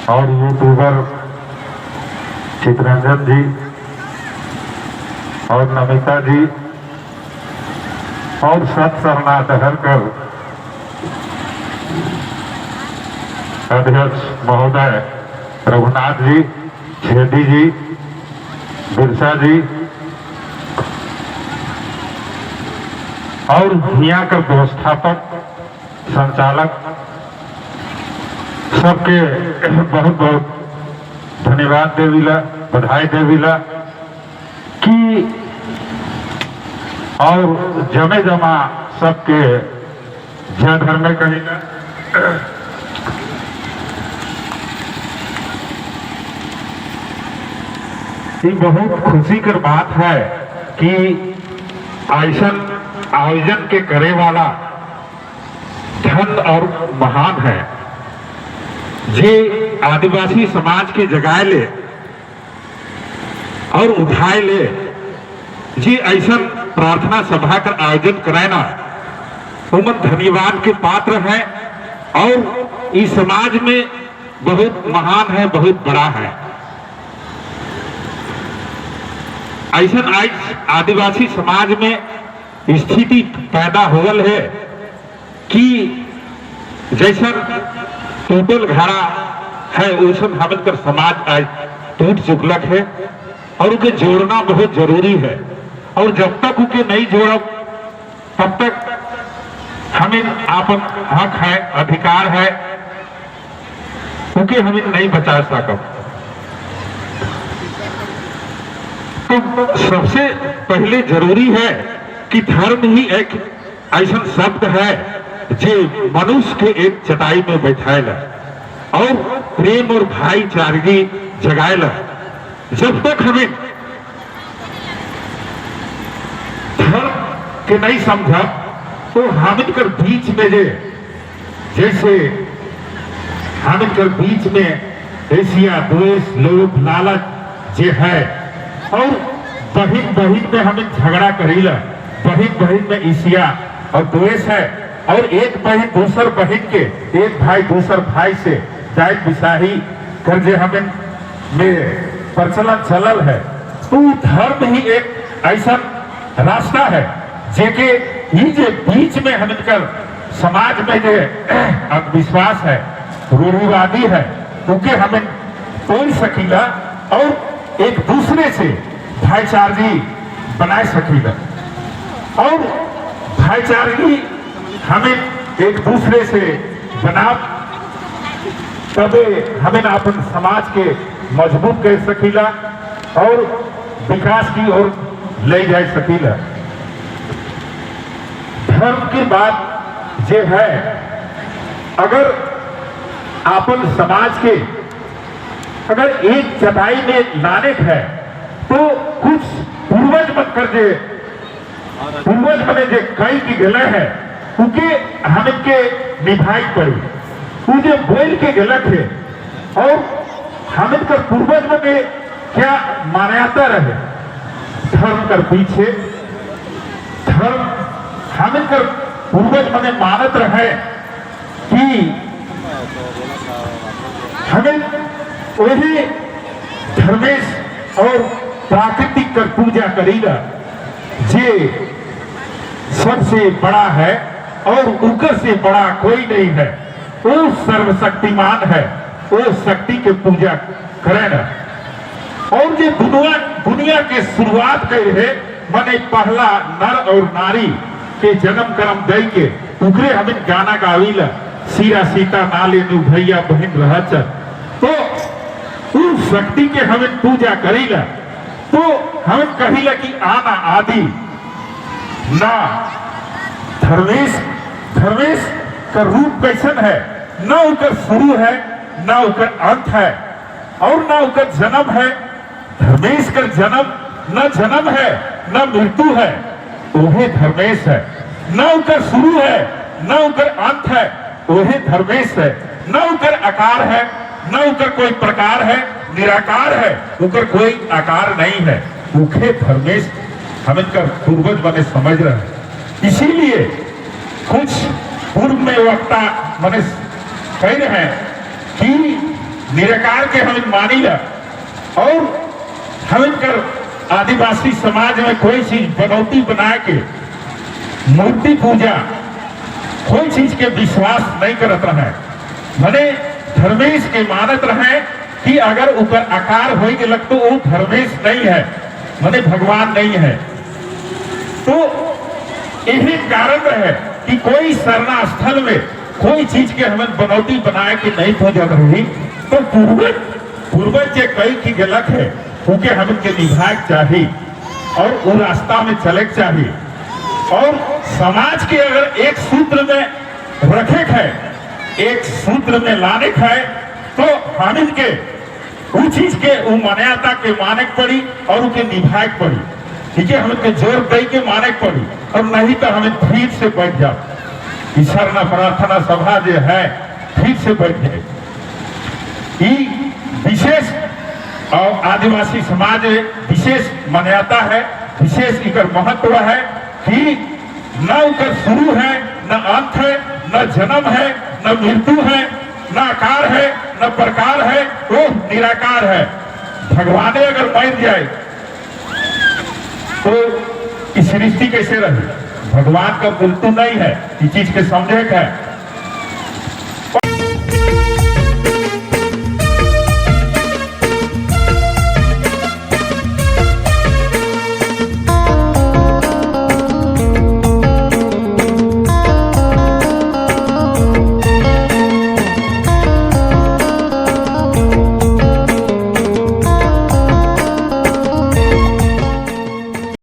और यूट्यूबर चितरंजन जी और नमिता जी और सत सरना दहरकर अध्यक्ष महोदय रघुनाथ जी, छेदी जी, बिरसा जी और यहाँ का व्यवस्थापक संचालक सबके बहुत बहुत धन्यवाद देविला, बधाई देविला कि और जमे जमा सबके जय धर्म में कहेगा। ये बहुत खुशी की बात है कि ऐसा आयोजन के करे वाला धन और महान है जे आदिवासी समाज के जगाए ले और उठाए ले, जी ऐसा प्रार्थना सभा का आयोजन कराना उमन धन्यवाद के पात्र है और इस समाज में बहुत महान है, बहुत बड़ा है। ऐसा आज आदिवासी समाज में स्थिति पैदा होल है कि जैसा टूटल घड़ा है वैसा हमकर समाज आज टूट चुकलक है और उके जोड़ना बहुत जरूरी है। और जब तक उके नहीं जोड़ब तब तक हमें आपन हक है, अधिकार है, उके हमें नहीं बचा सकब। तो सबसे पहले जरूरी है कि धर्म ही एक ऐसा शब्द है जो मनुष्य के एक चटाई में बैठाएला और प्रेम और भाईचारगी जगाएला। जब तक हमें धर्म के नहीं समझा तो हमिनकर बीच में जैसे हमिनकर बीच में एशिया द्वेष लोभ लालच जे है और बहिन बहिन में हमें झगड़ा करीला, बहिन बहिन में ईर्ष्या और द्वेष है और एक बहिन दूसर बहिन के, एक भाई दूसर भाई से जायज बिसाही कर जे हमें में प्रचलन चलल है। तो धर्म ही एक ऐसा रास्ता है जेके ये जे बीच में हमिनकर समाज में जो विश्वास है, रूढ़िवादी है, उनके हमें तोड़ सकीला और एक दूसरे से भाईचारगी बनाए सकीला। और भाईचारगी हमें एक दूसरे से बना तबे हमें अपन समाज के मजबूत कर सकीला और विकास की ओर ले जा सकीला। धर्म की बात जे है, अगर अपन समाज के अगर एक चटाई में लाने है तो कुछ पूर्वज मत कर दे, पूर्वज बने जे कई की गले है उनके हमें के निभाई पड़ी, मुझे बोल के गलत है और हमें कर पूर्वज बने क्या मान्यता रहे धर्म कर पीछे। धर्म हमें कर पूर्वज बने मानत रहे कि हमें वही धर्मेश और प्राकृतिक कर पूजा करेगा जे सबसे बड़ा है और उकर से बड़ा कोई नहीं है, वो सर्वशक्तिमान है, वो शक्ति के पूजा करेगा। और जो दुनिया के शुरुआत कर है मने पहला नर और नारी के जन्म कर्म दे के उकरे हमें गाना गावीला, सीरा सीता नाले नु भैया बहन रहच, तो उस शक्ति के हमें पूजा करेला। तो हमें कहिला कि आना आदि ना धर्मेश का रूप कैसन है, न उनका शुरू है न उनका अंत है और न उनका जन्म है। धर्मेश का जन्म न जन्म है न मृत्यु है, वही धर्मेश है। न उनका शुरू है न उनका अंत है, वही धर्मेश है। न उनका आकार है न उनका कोई प्रकार है, निराकार है, उनका कोई आकार नहीं है, उनके धर्मेश हमें कर पूर्वज बने समझ रहे हैं। इसीलिए कुछ पूर्व में वक्ता मैंने कह रहे हैं कि निराकार के हम मानी ला। और हम कर आदिवासी समाज में कोई चीज बनौती बना के मूर्ति पूजा कोई चीज के विश्वास नहीं करत रहे। भले धर्मेश के मानत रहे कि अगर ऊपर आकार हो के लग तो वो धर्मेश नहीं है, भले भगवान नहीं है। तो यही कारण है कि कोई शरणा स्थल में कोई चीज के हमें बनौती बनाए के नहीं पूजा रही। तो पूर्वज जे कई की गलत है उनके हमें के निभाए चाहिए और वो रास्ता में चले चाहिए। और समाज के अगर एक सूत्र में रखे है, एक सूत्र में लाने है, तो हम के वो चीज के वो मान्यता के माने पड़ी और उनके निभाए पड़ी। ठीक है, हमें जोर दे के माने पड़ी और नहीं तो हमें भीड़ से बैठ जाओ। ईश्वर न प्रार्थना सभा जो है भीड़ से बैठ जाए। विशेष और आदिवासी समाज विशेष मान्यता है, विशेष इकर महत्व है कि न उनका शुरू है, न अंत है, न जन्म है, न मृत्यु है, न आकार है, न प्रकार है, वो निराकार है। भगवान अगर मर जाए तो इस सृष्टि कैसे रहे? भगवान का मृत्यु नहीं है, इस चीज के समझे है।